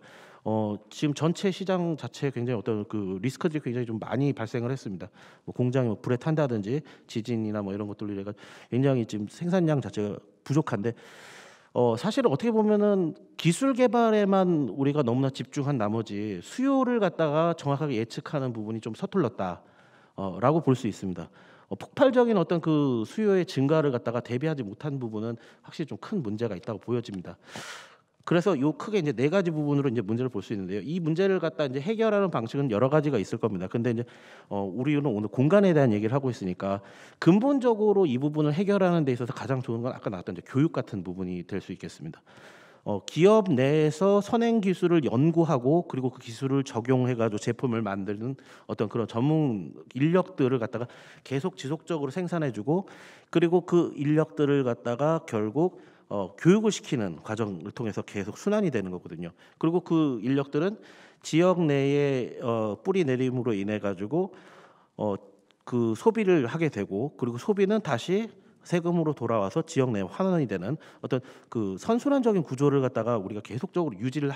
지금 전체 시장 자체에 굉장히 어떤 그 리스크들이 굉장히 좀 많이 발생을 했습니다. 뭐 공장이 뭐 불에 탄다든지 지진이나 뭐 이런 것들로 인해서 굉장히 지금 생산량 자체가 부족한데, 사실은 어떻게 보면은 기술 개발에만 우리가 너무나 집중한 나머지 수요를 갖다가 정확하게 예측하는 부분이 좀 서툴렀다라고 볼 수 있습니다. 폭발적인 어떤 그 수요의 증가를 갖다가 대비하지 못한 부분은 확실히 좀 큰 문제가 있다고 보여집니다. 그래서 요 크게 이제 네 가지 부분으로 이제 문제를 볼 수 있는데요. 이 문제를 갖다 이제 해결하는 방식은 여러 가지가 있을 겁니다. 근데 이제 우리는 오늘 공간에 대한 얘기를 하고 있으니까 근본적으로 이 부분을 해결하는 데 있어서 가장 좋은 건 아까 나왔던 이제 교육 같은 부분이 될 수 있겠습니다. 기업 내에서 선행 기술을 연구하고 그리고 그 기술을 적용해가지고 제품을 만드는 어떤 그런 전문 인력들을 갖다가 계속 지속적으로 생산해주고, 그리고 그 인력들을 갖다가 결국 교육을 시키는 과정을 통해서 계속 순환이 되는 거거든요. 그리고 그 인력들은 지역 내에 뿌리 내림으로 인해 가지고 그 소비를 하게 되고, 그리고 소비는 다시 세금으로 돌아와서 지역 내 환원이 되는 어떤 그 선순환적인 구조를 갖다가 우리가 계속적으로 유지를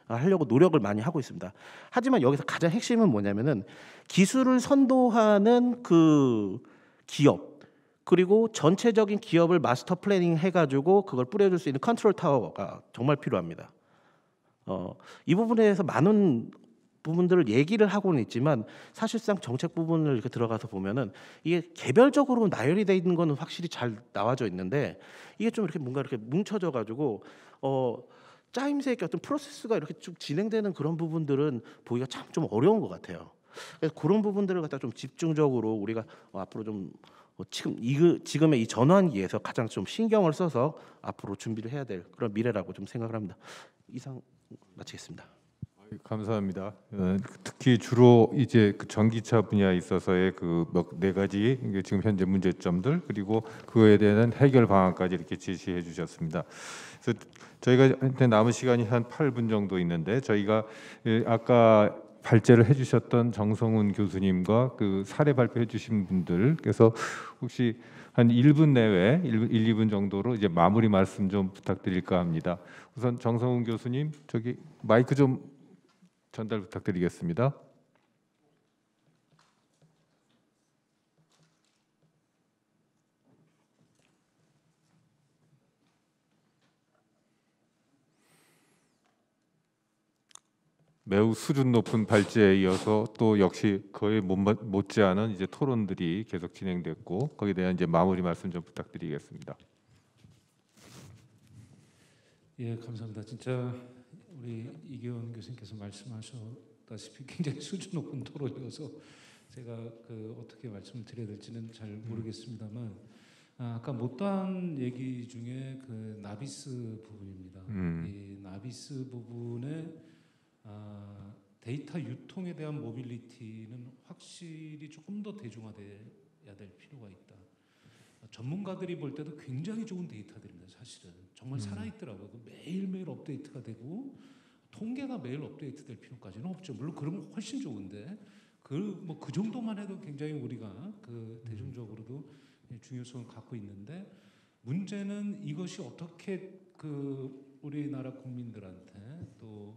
하려고 노력을 많이 하고 있습니다. 하지만 여기서 가장 핵심은 뭐냐면은 기술을 선도하는 그 기업, 그리고 전체적인 기업을 마스터 플래닝 해가지고 그걸 뿌려줄 수 있는 컨트롤 타워가 정말 필요합니다. 이 부분에 대해서 많은 부분들을 얘기를 하고는 있지만 사실상 정책 부분을 이렇게 들어가서 보면은 이게 개별적으로 나열이 돼 있는 거는 확실히 잘 나와져 있는데, 이게 좀 이렇게 뭔가 이렇게 뭉쳐져 가지고 짜임새 있게 어떤 프로세스가 이렇게 쭉 진행되는 그런 부분들은 보기가 참 좀 어려운 것 같아요. 그래서 그런 부분들을 갖다 좀 집중적으로 우리가 앞으로 좀 지금의 이 전환기에서 가장 좀 신경을 써서 앞으로 준비를 해야 될 그런 미래라고 좀 생각을 합니다. 이상 마치겠습니다. 감사합니다. 특히 주로 이제 그 전기차 분야에 있어서의 그 네 가지 지금 현재 문제점들, 그리고 그거에 대한 해결 방안까지 이렇게 제시해 주셨습니다. 그래서 저희가 남은 시간이 한 8분 정도 있는데, 저희가 아까 발제를 해주셨던 정성훈 교수님과 그 사례 발표해 주신 분들, 그래서 혹시 한 1분 내외 1, 2분 정도로 이제 마무리 말씀 좀 부탁드릴까 합니다. 우선 정성훈 교수님, 저기 마이크 좀 전달 부탁드리겠습니다. 매우 수준 높은 발제에 이어서 또 역시 거의 못지않은 이제 토론들이 계속 진행됐고, 거기에 대한 이제 마무리 말씀 좀 부탁드리겠습니다. 예, 감사합니다. 진짜 우리 이기원 교수님께서 말씀하셨다시피 굉장히 수준 높은 토론이어서 제가 어떻게 말씀을 드려야 될지는 잘 모르겠습니다만, 아까 못다한 얘기 중에 그 나비스 부분입니다. 이 나비스 부분에 데이터 유통에 대한 모빌리티는 확실히 조금 더 대중화돼야 될 필요가 있다. 전문가들이 볼 때도 굉장히 좋은 데이터들입니다. 사실은 정말 살아있더라고요. 매일매일 업데이트가 되고 통계가 매일 업데이트될 필요까지는 없죠. 물론 그러면 훨씬 좋은데 그 정도만 해도 굉장히 우리가 그 대중적으로도 중요성을 갖고 있는데, 문제는 이것이 어떻게 그 우리나라 국민들한테 또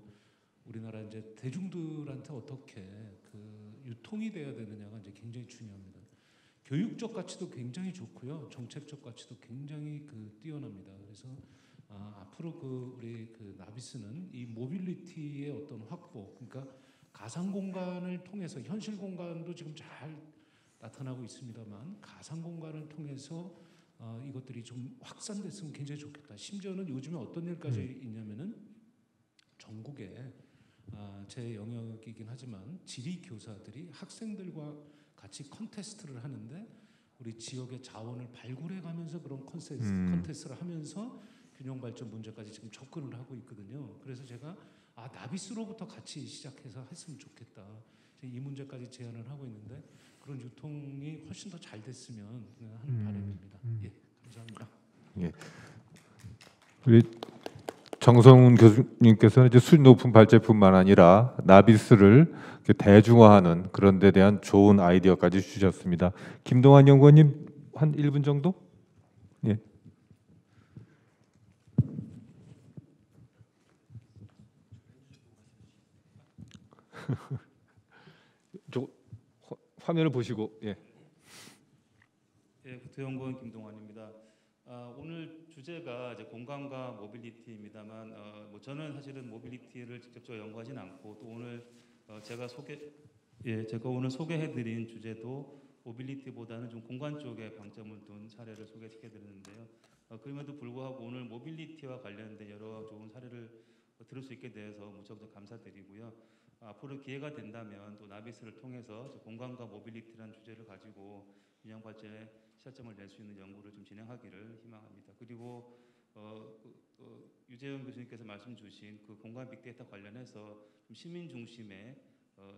우리나라 이제 대중들한테 어떻게 그 유통이 돼야 되느냐가 이제 굉장히 중요합니다. 교육적 가치도 굉장히 좋고요, 정책적 가치도 굉장히 뛰어납니다. 그래서 앞으로 우리 나비스는 이 모빌리티의 어떤 확보, 그러니까 가상 공간을 통해서 현실 공간도 지금 잘 나타나고 있습니다만 가상 공간을 통해서 이것들이 좀 확산됐으면 굉장히 좋겠다. 심지어는 요즘에 어떤 일까지 있냐면은 전국에 제 영역이긴 하지만 지리 교사들이 학생들과 같이 컨테스트를 하는데 우리 지역의 자원을 발굴해가면서 그런 컨테스트를 하면서 균형 발전 문제까지 지금 접근을 하고 있거든요. 그래서 제가 나비스로부터 같이 시작해서 했으면 좋겠다. 이 문제까지 제안을 하고 있는데 그런 유통이 훨씬 더 잘 됐으면 하는 바람입니다. 예, 감사합니다. 예. 우리 정성훈 교수님께서는 이제 수준 높은 발제뿐만 아니라 나비스를 대중화하는 그런 데 대한 좋은 아이디어까지 주셨습니다. 김동환 연구원님 한 1분 정도? 예. 화면을 보시고 예. 예, 국토연구원 김동환입니다. 오늘 주제가 이제 공간과 모빌리티입니다만, 저는 사실은 모빌리티를 직접적으로 연구하진 않고 또 오늘 제가 오늘 소개해드린 주제도 모빌리티보다는 좀 공간 쪽에 방점을 둔 사례를 소개시켜드렸는데요. 그럼에도 불구하고 오늘 모빌리티와 관련된 여러 좋은 사례를 들을 수 있게 돼서 무척 감사드리고요. 앞으로 기회가 된다면 또 나비스를 통해서 공간과 모빌리티라는 주제를 가지고 균형 발전에 시사점을 낼 수 있는 연구를 좀 진행하기를 희망합니다. 그리고 유재현 교수님께서 말씀 주신 그 공간 빅데이터 관련해서 좀 시민 중심의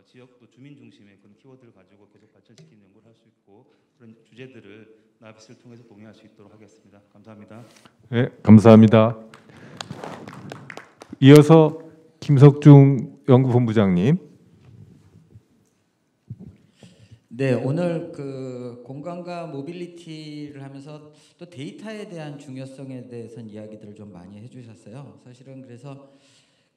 지역 또 주민 중심의 그런 키워드를 가지고 계속 발전시키는 연구를 할 수 있고 그런 주제들을 나비스를 통해서 공유할 수 있도록 하겠습니다. 감사합니다. 네, 감사합니다. 이어서 김석중 연구본부장님. 네, 오늘 그 공간과 모빌리티를 하면서 또 데이터에 대한 중요성에 대해서는 이야기들을 좀 많이 해주셨어요. 사실은 그래서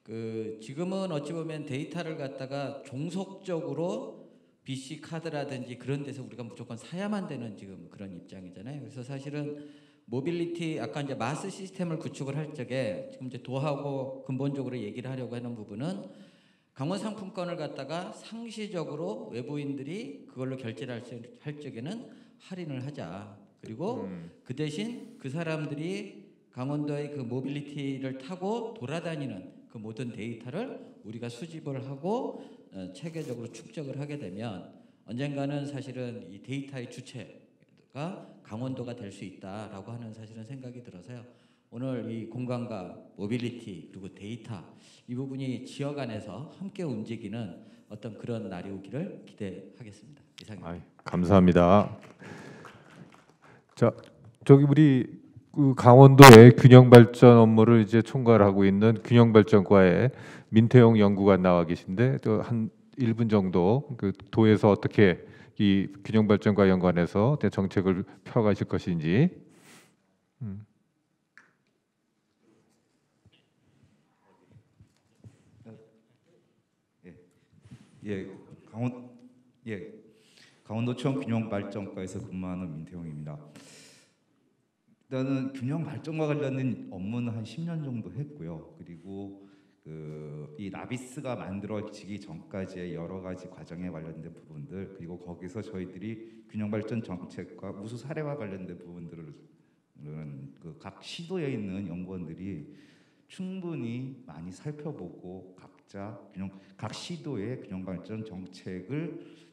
그 지금은 어찌 보면 데이터를 갖다가 종속적으로 BC 카드라든지 그런 데서 우리가 무조건 사야만 되는 지금 그런 입장이잖아요. 그래서 사실은 모빌리티 아까 이제 마스 시스템을 구축을 할 적에 지금 이제 도하고 근본적으로 얘기를 하려고 하는 부분은 강원 상품권을 갖다가 상시적으로 외부인들이 그걸로 결제를 할 적에는 할인을 하자. 그리고 그 대신 그 사람들이 강원도의 그 모빌리티를 타고 돌아다니는 그 모든 데이터를 우리가 수집을 하고 체계적으로 축적을 하게 되면 언젠가는 사실은 이 데이터의 주체가 강원도가 될 수 있다라고 하는 사실은 생각이 들어서요. 오늘 이 공간과 모빌리티 그리고 데이터 이 부분이 지역 안에서 함께 움직이는 어떤 그런 날이 오기를 기대하겠습니다. 이상입니다. 감사합니다. 자, 저기 우리 그 강원도의 균형 발전 업무를 이제 총괄하고 있는 균형 발전과의 민태용 연구관 나와 계신데 또 한 1분 정도 그 도에서 어떻게 이 균형 발전과 연관해서 정책을 펴가실 것인지. 강원도청 균형발전과에서 근무하는 민태용입니다. 일단은 균형 발전과 관련된 업무는 한 10년 정도 했고요. 그리고 이 나비스가 만들어지기 전까지의 여러 가지 과정에 관련된 부분들 그리고 거기서 저희들이 균형 발전 정책과 우수 사례와 관련된 부분들은 각 시도에 있는 연구원들이 충분히 많이 살펴보고 각 시도의 균형 발전 정책을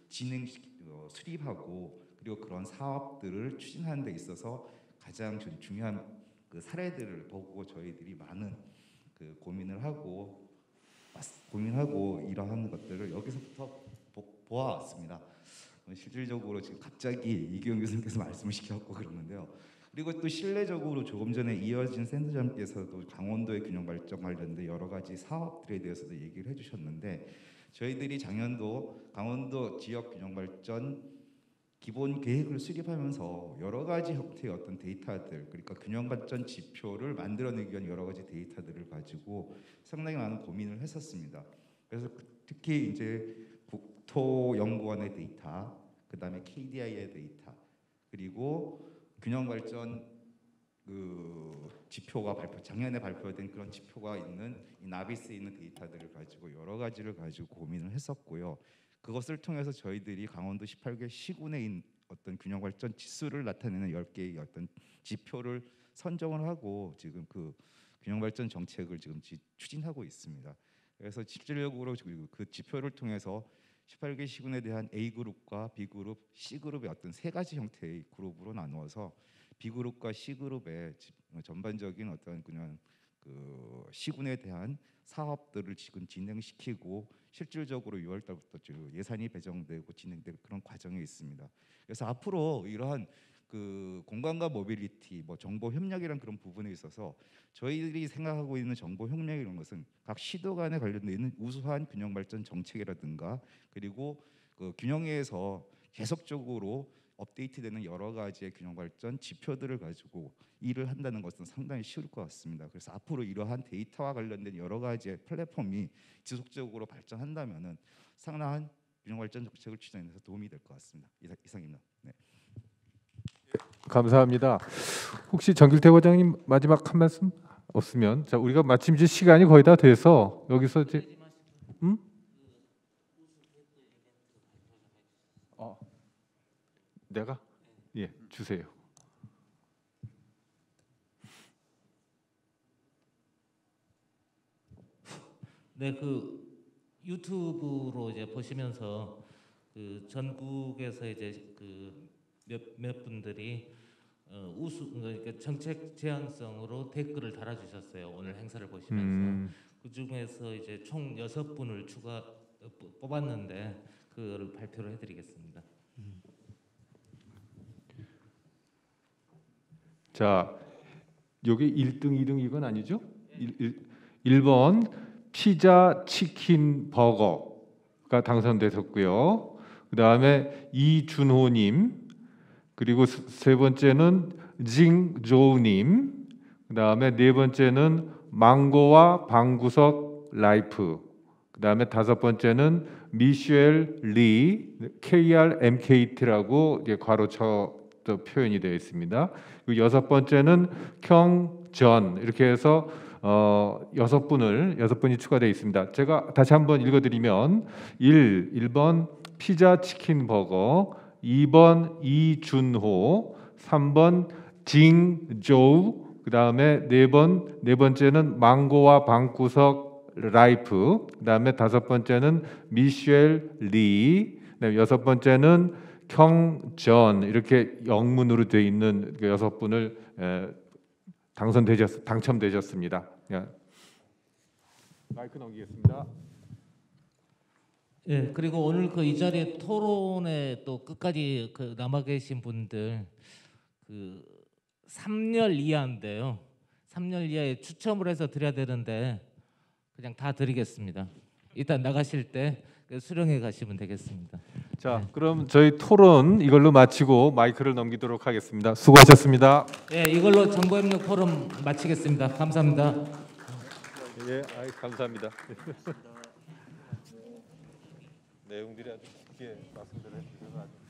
수립하고 그리고 그런 사업들을 추진하는 데 있어서 가장 중요한 그 사례들을 보고 저희들이 많은 그 고민을 하고 이러한 것들을 여기서부터 보아왔습니다. 실질적으로 지금 갑자기 이규영 교수님께서 말씀을 시켰고 그러는데요. 그리고 또 실내적으로 조금 전에 이어진 센터장께서도 강원도의 균형 발전 관련된 여러 가지 사업들에 대해서도 얘기를 해주셨는데 저희들이 작년도 강원도 지역 균형 발전 기본 계획을 수립하면서 여러 가지 형태의 어떤 데이터들, 그러니까 균형 발전 지표를 만들어내기 위한 여러 가지 데이터들을 가지고 상당히 많은 고민을 했었습니다. 그래서 특히 이제 국토연구원의 데이터, 그다음에 KDI의 데이터, 그리고 균형 발전 그 지표가 작년에 발표된 그런 지표가 있는 이 나비스에 있는 데이터들을 가지고 여러 가지를 가지고 고민을 했었고요. 그것을 통해서 저희들이 강원도 18개 시군의 어떤 균형 발전 지수를 나타내는 10개의 어떤 지표를 선정을 하고 지금 그 균형 발전 정책을 지금 추진하고 있습니다. 그래서 실질적으로 그 지표를 통해서 18개 시군에 대한 A 그룹과 B 그룹, C 그룹의 어떤 세 가지 형태의 그룹으로 나누어서 B 그룹과 C 그룹의 전반적인 어떤 그냥 그 시군에 대한 사업들을 지금 진행시키고 실질적으로 6월 달부터 예산이 배정되고 진행될 그런 과정에 있습니다. 그래서 앞으로 이러한 그 공간과 모빌리티, 뭐 정보 협력이란 그런 부분에 있어서 저희들이 생각하고 있는 정보 협력이라는 것은 각 시도 간에 관련돼 있는 우수한 균형 발전 정책이라든가 그리고 그 균형에서 계속적으로 업데이트되는 여러 가지의 균형 발전 지표들을 가지고 일을 한다는 것은 상당히 쉬울 것 같습니다. 그래서 앞으로 이러한 데이터와 관련된 여러 가지의 플랫폼이 지속적으로 발전한다면은 상당한 균형 발전 정책을 추진해서 도움이 될 것 같습니다. 이상입니다. 네. 감사합니다. 혹시 정길태 과장님 마지막 한 말씀 없으면 자 우리가 마침 이제 시간이 거의 다 돼서 여기서 이제 내가 예 주세요. 네, 그 유튜브로 이제 보시면서 그 전국에서 이제 그 몇 분들이 그러니까 정책 제안성으로 댓글을 달아주셨어요. 오늘 행사를 보시면서 그 중에서 이제 총 6분을 뽑았는데 그거를 발표를 해드리겠습니다. 자, 여기 1등, 2등 이건 아니죠? 1번 피자 치킨 버거가 당선되셨고요. 그 다음에 이준호님, 그리고 세 번째는 징조우님, 그 다음에 네 번째는 망고와 방구석 라이프, 그 다음에 다섯 번째는 미셸 리 KRMKT라고 괄호쳐 표현이 되어 있습니다. 그리고 여섯 번째는 경전 이렇게 해서 여섯 분이 추가되어 있습니다. 제가 다시 한번 읽어드리면 1번 피자 치킨 버거, 2번 이준호, 3번 징조우, 그 다음에 네 번째는 망고와 방구석 라이프, 그 다음에 다섯 번째는 미셸 리, 그다음에 여섯 번째는 경전 이렇게 영문으로 되어 있는 여섯 분을 당첨되셨습니다. 마이크 넘기겠습니다. 예, 그리고 오늘 그 이 자리에 토론에 또 끝까지 그 남아 계신 분들 그 3열 이하인데요. 3열 이하에 추첨을 해서 드려야 되는데 그냥 다 드리겠습니다. 일단 나가실 때 수령해 가시면 되겠습니다. 자, 그럼 저희 토론 이걸로 마치고 마이크를 넘기도록 하겠습니다. 수고하셨습니다. 예, 이걸로 정보협력 토론 마치겠습니다. 감사합니다. 예, 감사합니다. 내용들이 아주 쉽게 말씀드려 주셔서 아주